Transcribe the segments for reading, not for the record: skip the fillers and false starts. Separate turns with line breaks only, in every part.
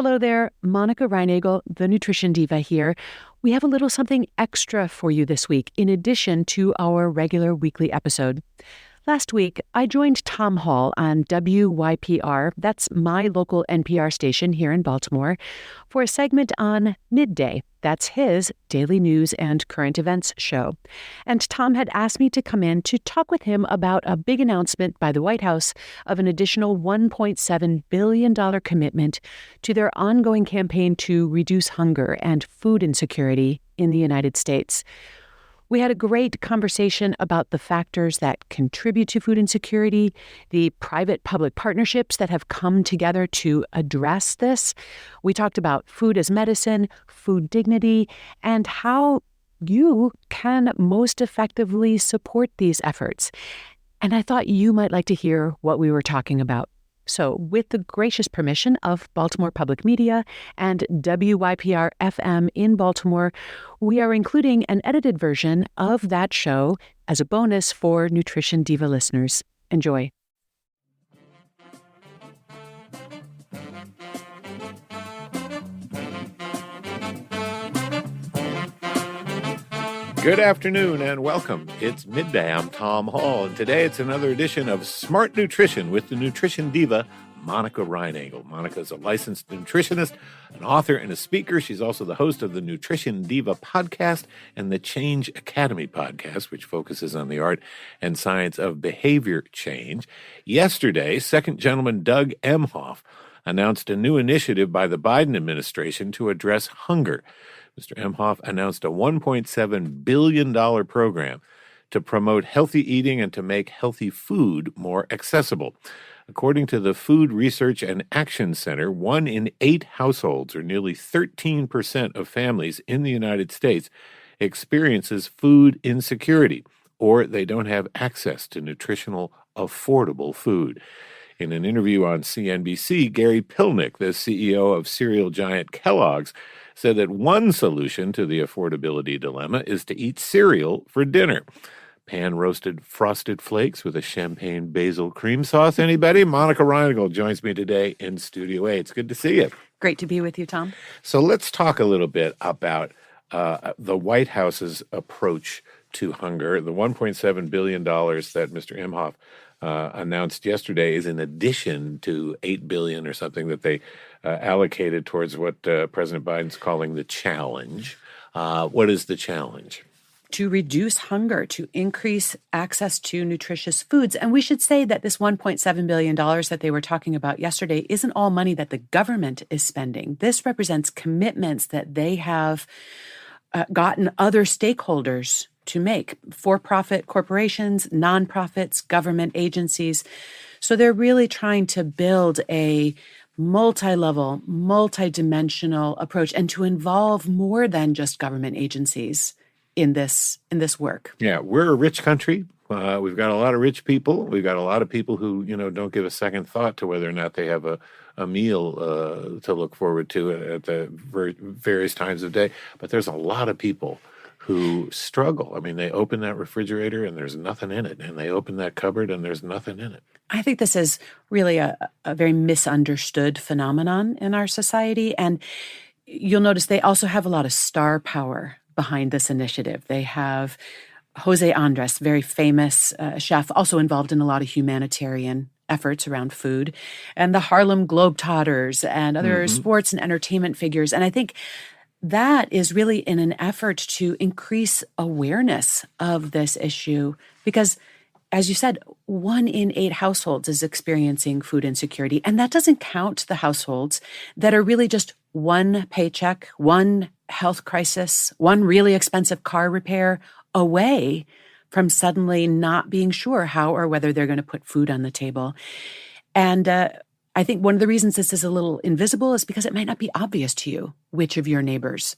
Hello there, Monica Reinagel, the Nutrition Diva here. We have a little something extra for you this week, in addition to our regular weekly episode. Last week, I joined Tom Hall on WYPR, that's my local NPR station here in Baltimore, for a segment on Midday. That's his daily news and current events show. And Tom had asked me to come in to talk with him about a big announcement by the White House of an additional $1.7 billion commitment to their ongoing campaign to reduce hunger and food insecurity in the United States. We had a great conversation about the factors that contribute to food insecurity, the private-public partnerships that have come together to address this. We talked about food as medicine, food dignity, and how you can most effectively support these efforts. And I thought you might like to hear what we were talking about. So, with the gracious permission of Baltimore Public Media and WYPR FM in Baltimore, we are including an edited version of that show as a bonus for Nutrition Diva listeners. Enjoy.
Good afternoon and welcome. It's Midday. I'm Tom Hall, and today it's another edition of Smart Nutrition with the Nutrition Diva, Monica Reinagel. Monica is a licensed nutritionist, an author, and a speaker. She's also the host of the Nutrition Diva podcast and the Change Academy podcast, which focuses on the art and science of behavior change. Yesterday, Second Gentleman Doug Emhoff announced a new initiative by the Biden administration to address hunger. Mr. Emhoff announced a $1.7 billion program to promote healthy eating and to make healthy food more accessible. According to the Food Research and Action Center, 1 in 8 households, or nearly 13% of families in the United States, experiences food insecurity, or they don't have access to nutritional, affordable food. In an interview on CNBC, Gary Pilnick, the CEO of cereal giant Kellogg's, said that one solution to the affordability dilemma is to eat cereal for dinner. Pan-roasted frosted flakes with a champagne basil cream sauce. Anybody? Monica Reinagel joins me today in Studio A. It's good to see you.
Great to be with you, Tom.
So let's talk a little bit about the White House's approach to hunger. The $1.7 billion that Mr. Emhoff announced yesterday is in addition to $8 billion or something that they allocated towards what President Biden's calling the challenge. What is the challenge?
To reduce hunger, to increase access to nutritious foods. And we should say that this $1.7 billion that they were talking about yesterday isn't all money that the government is spending. This represents commitments that they have gotten other stakeholders to make, for-profit corporations, nonprofits, government agencies. So they're really trying to build a multi-level, multi-dimensional approach and to involve more than just government agencies in this work.
Yeah, we're a rich country. We've got a lot of rich people. We've got a lot of people who, don't give a second thought to whether or not they have a meal to look forward to at the various times of day. But there's a lot of people who struggle. I mean, they open that refrigerator and there's nothing in it, and they open that cupboard and there's nothing in it.
I think this is really a very misunderstood phenomenon in our society. And you'll notice they also have a lot of star power behind this initiative. They have Jose Andres, very famous chef, also involved in a lot of humanitarian efforts around food, and the Harlem Globetrotters and other sports and entertainment figures. And I think that is really in an effort to increase awareness of this issue because, as you said, 1 in 8 households is experiencing food insecurity. And that doesn't count the households that are really just one paycheck, one health crisis, one really expensive car repair away from suddenly not being sure how or whether they're going to put food on the table. And I think one of the reasons this is a little invisible is because it might not be obvious to you which of your neighbors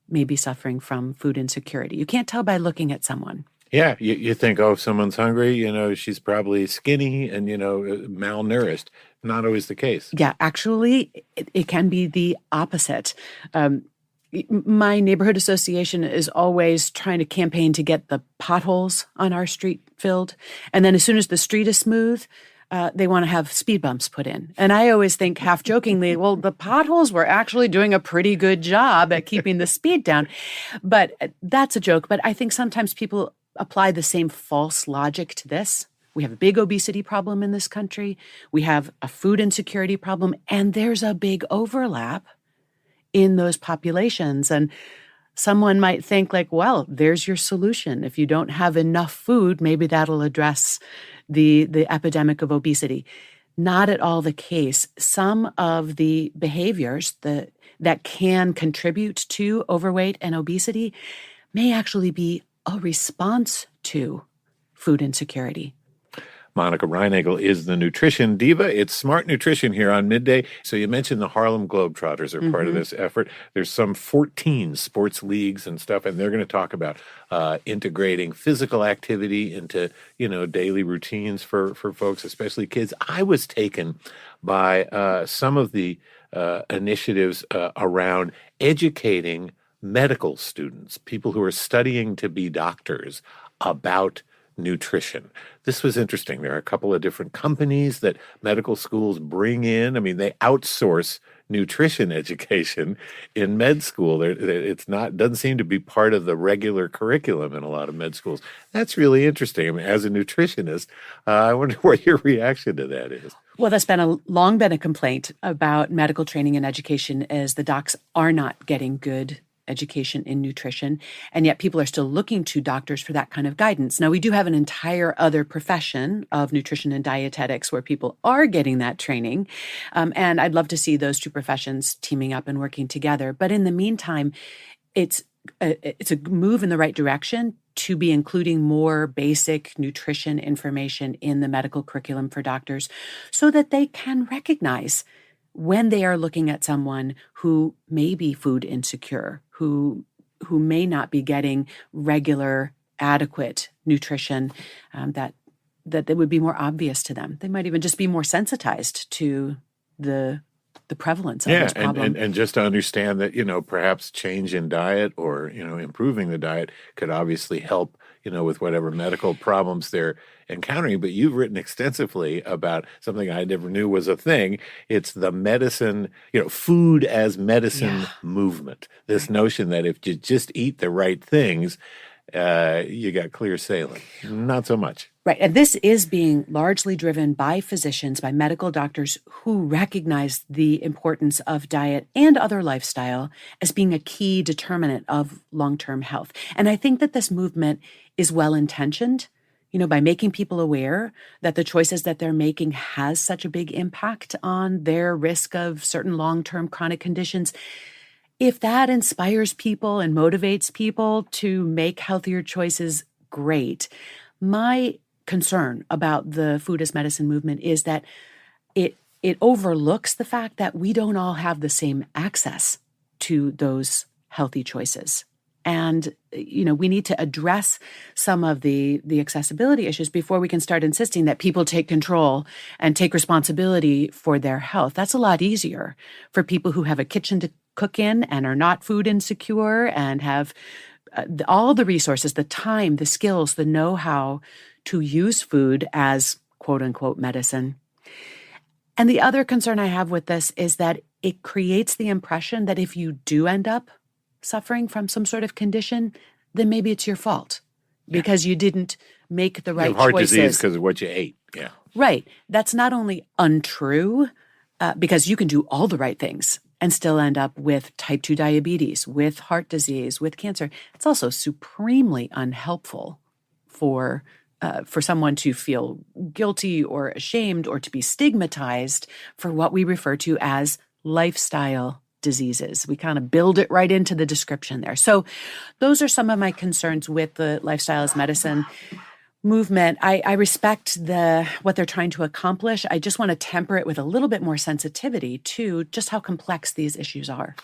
may be suffering from food insecurity. You can't tell by looking at someone.
Yeah, you think, if someone's hungry, she's probably skinny and, malnourished. Not always the case.
Yeah, actually, it can be the opposite. My neighborhood association is always trying to campaign to get the potholes on our street filled. And then as soon as the street is smooth, they want to have speed bumps put in. And I always think half jokingly, well, the potholes were actually doing a pretty good job at keeping the speed down. But that's a joke. But I think sometimes people apply the same false logic to this. We have a big obesity problem in this country. We have a food insecurity problem, and there's a big overlap in those populations. And someone might think like, well, there's your solution. If you don't have enough food, maybe that'll address the epidemic of obesity. Not at all the case. Some of the behaviors that can contribute to overweight and obesity may actually be a response to food insecurity.
Monica Reinagel is the Nutrition Diva. It's Smart Nutrition here on Midday. So you mentioned the Harlem Globetrotters are part of this effort. There's some 14 sports leagues and stuff, and they're going to talk about integrating physical activity into, daily routines for folks, especially kids. I was taken by some of the initiatives around educating medical students, people who are studying to be doctors, about nutrition. This was interesting. There are a couple of different companies that medical schools bring in. I mean, they outsource nutrition education in med school. Doesn't seem to be part of the regular curriculum in a lot of med schools. That's really interesting. I mean, as a nutritionist, I wonder what your reaction to that is.
Well, that's long been a complaint about medical training and education, is the docs are not getting good education in nutrition, and yet people are still looking to doctors for that kind of guidance. Now, we do have an entire other profession of nutrition and dietetics where people are getting that training, and I'd love to see those two professions teaming up and working together. But in the meantime, it's a move in the right direction to be including more basic nutrition information in the medical curriculum for doctors so that they can recognize when they are looking at someone who may be food insecure, who may not be getting regular, adequate nutrition, that would be more obvious to them. They might even just be more sensitized to the prevalence of this problem.
And just to understand that, perhaps change in diet or, improving the diet could obviously help, with whatever medical problems they're encountering. But you've written extensively about something I never knew was a thing. It's the medicine, food as medicine movement. This notion that if you just eat the right things, you got clear sailing. Not so much.
Right. And this is being largely driven by physicians, by medical doctors who recognize the importance of diet and other lifestyle as being a key determinant of long-term health. And I think that this movement is well-intentioned, by making people aware that the choices that they're making has such a big impact on their risk of certain long-term chronic conditions. If that inspires people and motivates people to make healthier choices, great. My concern about the food as medicine movement is that it overlooks the fact that we don't all have the same access to those healthy choices. And, we need to address some of the accessibility issues before we can start insisting that people take control and take responsibility for their health. That's a lot easier for people who have a kitchen to cook in and are not food insecure and have all the resources, the time, the skills, the know-how to use food as quote unquote medicine. And the other concern I have with this is that it creates the impression that if you do end up suffering from some sort of condition, then maybe it's your fault because you didn't make the right choices.
Heart disease because of what you ate. Yeah.
Right. That's not only untrue, because you can do all the right things and still end up with type 2 diabetes, with heart disease, with cancer. It's also supremely unhelpful for someone to feel guilty or ashamed or to be stigmatized for what we refer to as lifestyle diseases. We kind of build it right into the description there. So those are some of my concerns with the lifestyle as medicine movement. I respect what they're trying to accomplish. I just want to temper it with a little bit more sensitivity to just how complex these issues are.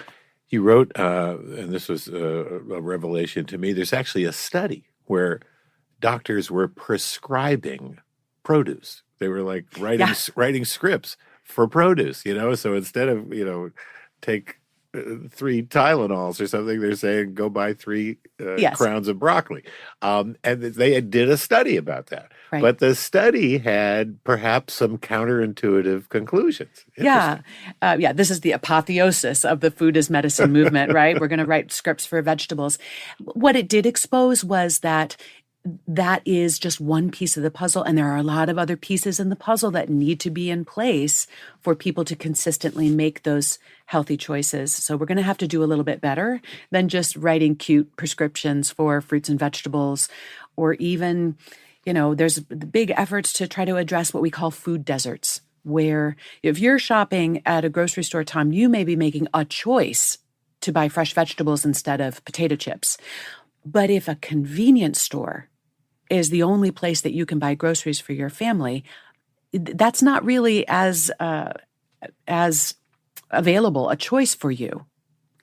You wrote, and this was a revelation to me, there's actually a study where doctors were prescribing produce. They were like writing scripts for produce, so instead of, take 3 Tylenols or something, they're saying go buy 3 crowns of broccoli. And they did a study about that.
Right.
But the study had perhaps some counterintuitive conclusions.
Yeah. This is the apotheosis of the food as medicine movement, right? We're going to write scripts for vegetables. What it did expose was that is just one piece of the puzzle, and there are a lot of other pieces in the puzzle that need to be in place for people to consistently make those healthy choices. So we're going to have to do a little bit better than just writing cute prescriptions for fruits and vegetables, or even, there's big efforts to try to address what we call food deserts, where if you're shopping at a grocery store, Tom, you may be making a choice to buy fresh vegetables instead of potato chips. But if a convenience store is the only place that you can buy groceries for your family, that's not really as available a choice for you.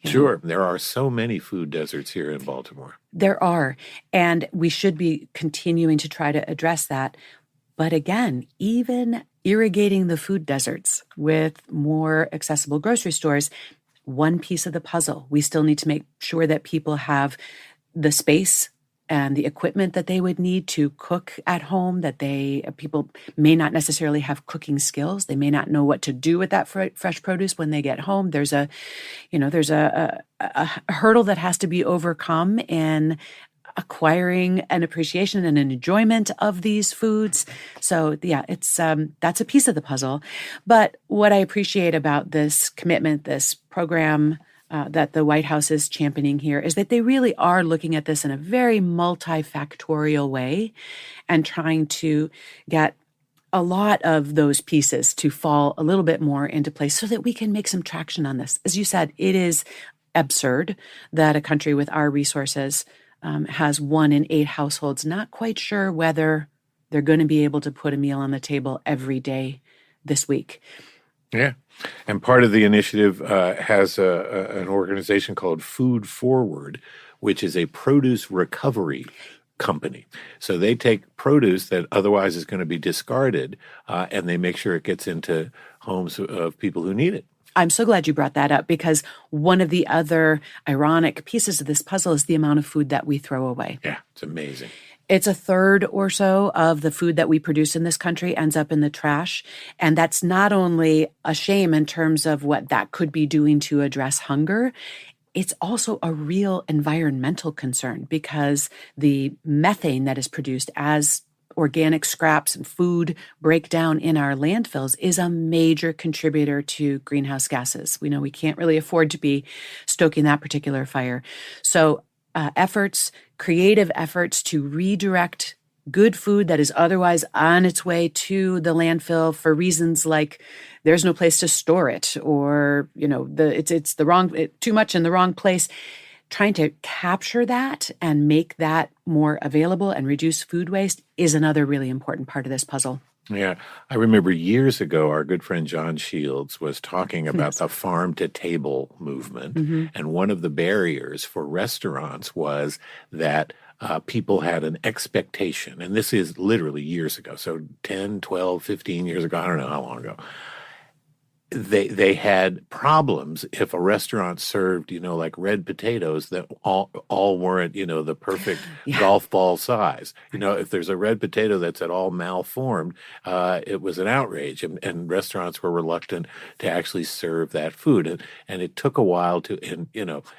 Sure. There are so many food deserts here in Baltimore.
There are. And we should be continuing to try to address that. But again, even irrigating the food deserts with more accessible grocery stores, one piece of the puzzle. We still need to make sure that people have the space and the equipment that they would need to cook at home, that people may not necessarily have cooking skills. They may not know what to do with that fresh produce when they get home. There's a hurdle that has to be overcome in acquiring an appreciation and an enjoyment of these foods. So it's that's a piece of the puzzle. But what I appreciate about this commitment, this program, that the White House is championing here, is that they really are looking at this in a very multifactorial way and trying to get a lot of those pieces to fall a little bit more into place so that we can make some traction on this. As you said, it is absurd that a country with our resources has 1 in 8 households not quite sure whether they're going to be able to put a meal on the table every day this week.
Yeah. And part of the initiative has an organization called Food Forward, which is a produce recovery company. So they take produce that otherwise is going to be discarded, and they make sure it gets into homes of people who need it.
I'm so glad you brought that up, because one of the other ironic pieces of this puzzle is the amount of food that we throw away.
Yeah, it's amazing.
It's a third or so of the food that we produce in this country ends up in the trash. And that's not only a shame in terms of what that could be doing to address hunger, it's also a real environmental concern, because the methane that is produced as organic scraps and food break down in our landfills is a major contributor to greenhouse gases. We know we can't really afford to be stoking that particular fire. So creative efforts to redirect good food that is otherwise on its way to the landfill for reasons like there's no place to store it, or it's too much in the wrong place. Trying to capture that and make that more available and reduce food waste is another really important part of this puzzle.
Yeah. I remember years ago, our good friend John Shields was talking about the farm-to-table movement. Mm-hmm. And one of the barriers for restaurants was that people had an expectation. And this is literally years ago. So 10, 12, 15 years ago. I don't know how long ago. They had problems if a restaurant served, like red potatoes that all weren't, the perfect golf ball size. If there's a red potato that's at all malformed, it was an outrage, and restaurants were reluctant to actually serve that food. And it took a while to,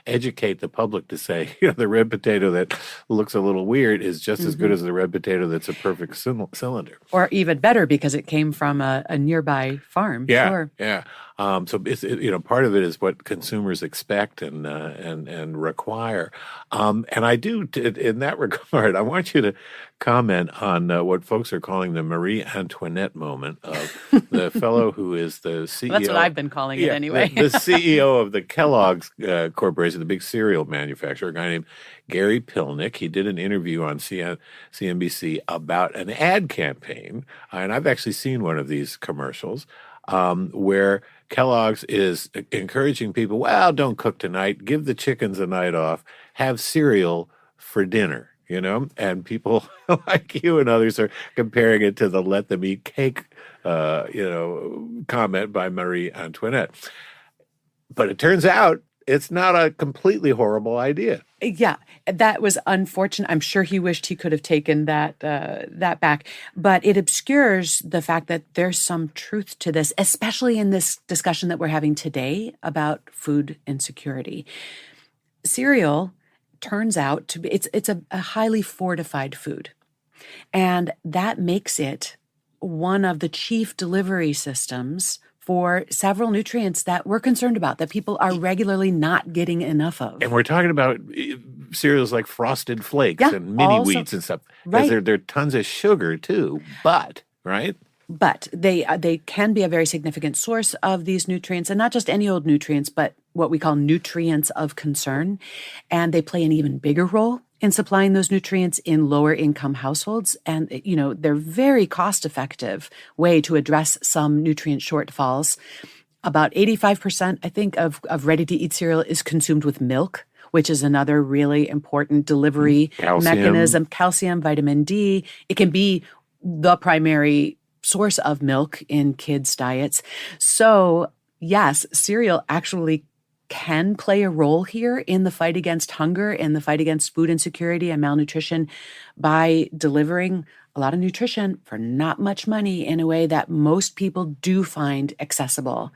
educate the public to say, the red potato that looks a little weird is just as good as the red potato that's a perfect cylinder.
Or even better, because it came from a nearby farm.
Yeah,
sure.
Yeah. So it's part of it is what consumers expect and require, and I do in that regard. I want you to comment on what folks are calling the Marie Antoinette moment of the fellow who is the CEO.
Well, that's what I've been calling it anyway.
the CEO of the Kellogg's Corporation, the big cereal manufacturer, a guy named Gary Pilnick. He did an interview on CNBC about an ad campaign, and I've actually seen one of these commercials. Where Kellogg's is encouraging people, well, don't cook tonight, give the chickens a night off, have cereal for dinner, and people like you and others are comparing it to the let them eat cake, comment by Marie Antoinette. But it turns out it's not a completely horrible idea.
Yeah, that was unfortunate. I'm sure he wished he could have taken that back, but it obscures the fact that there's some truth to this, especially in this discussion that we're having today about food insecurity. Cereal turns out to be it's a highly fortified food, and that makes it one of the chief delivery systems for several nutrients that we're concerned about, that people are regularly not getting enough of.
And we're talking about cereals like Frosted Flakes and mini wheats and stuff.
Right.
There are tons of sugar too, but, right?
But they can be a very significant source of these nutrients, and not just any old nutrients, but what we call nutrients of concern. And they play an even bigger role in supplying those nutrients in lower income households. And, they're very cost effective way to address some nutrient shortfalls. About 85%, I think, of ready to eat cereal is consumed with milk, which is another really important delivery mechanism. Calcium, vitamin D. It can be the primary source of milk in kids' diets. So, yes, cereal actually can play a role here in the fight against hunger, in the fight against food insecurity and malnutrition, by delivering a lot of nutrition for not much money in a way that most people do find accessible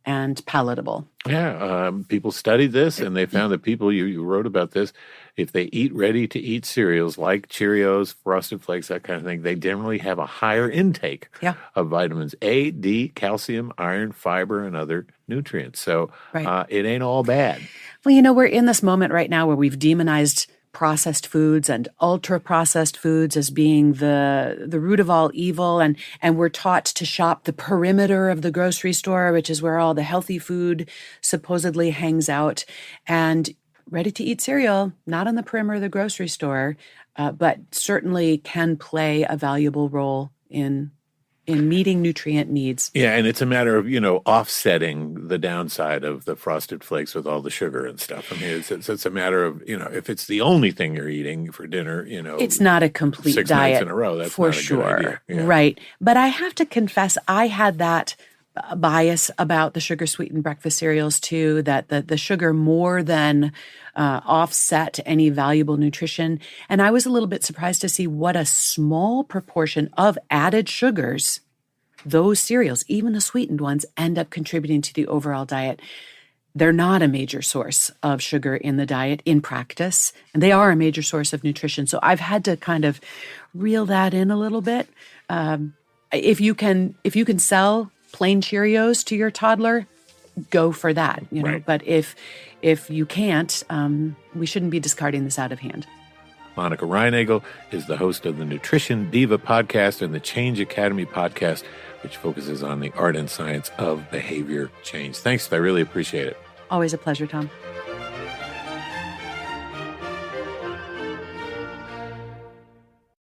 and palatable.
Yeah, people studied this, and they found that people, you wrote about this, if they eat ready-to-eat cereals like Cheerios, Frosted Flakes, that kind of thing, they generally have a higher intake of vitamins A, D, calcium, iron, fiber, and other nutrients. So it ain't all bad.
Well, we're in this moment right now where we've demonized processed foods and ultra-processed foods as being the root of all evil. And we're taught to shop the perimeter of the grocery store, which is where all the healthy food supposedly hangs out. And ready-to-eat cereal, not on the perimeter of the grocery store, but certainly can play a valuable role in meeting nutrient needs.
Yeah, and it's a matter of, offsetting the downside of the Frosted Flakes with all the sugar and stuff. I mean, it's a matter of, if it's the only thing you're eating for dinner,
it's not a complete
6
diet
nights in a row. That's
for
not a
sure.
good idea. Yeah.
Right. But I have to confess, I had that bias about the sugar-sweetened breakfast cereals too, that the sugar more than offset any valuable nutrition. And I was a little bit surprised to see what a small proportion of added sugars those cereals, even the sweetened ones, end up contributing to the overall diet. They're not a major source of sugar in the diet in practice, and they are a major source of nutrition. So I've had to kind of reel that in a little bit. If you can sell plain Cheerios to your toddler, go for that.
Right.
But if you can't, we shouldn't be discarding this out of hand.
Monica Reinagel is the host of the Nutrition Diva podcast and the Change Academy podcast, which focuses on the art and science of behavior change. Thanks. I really appreciate it.
Always a pleasure, Tom.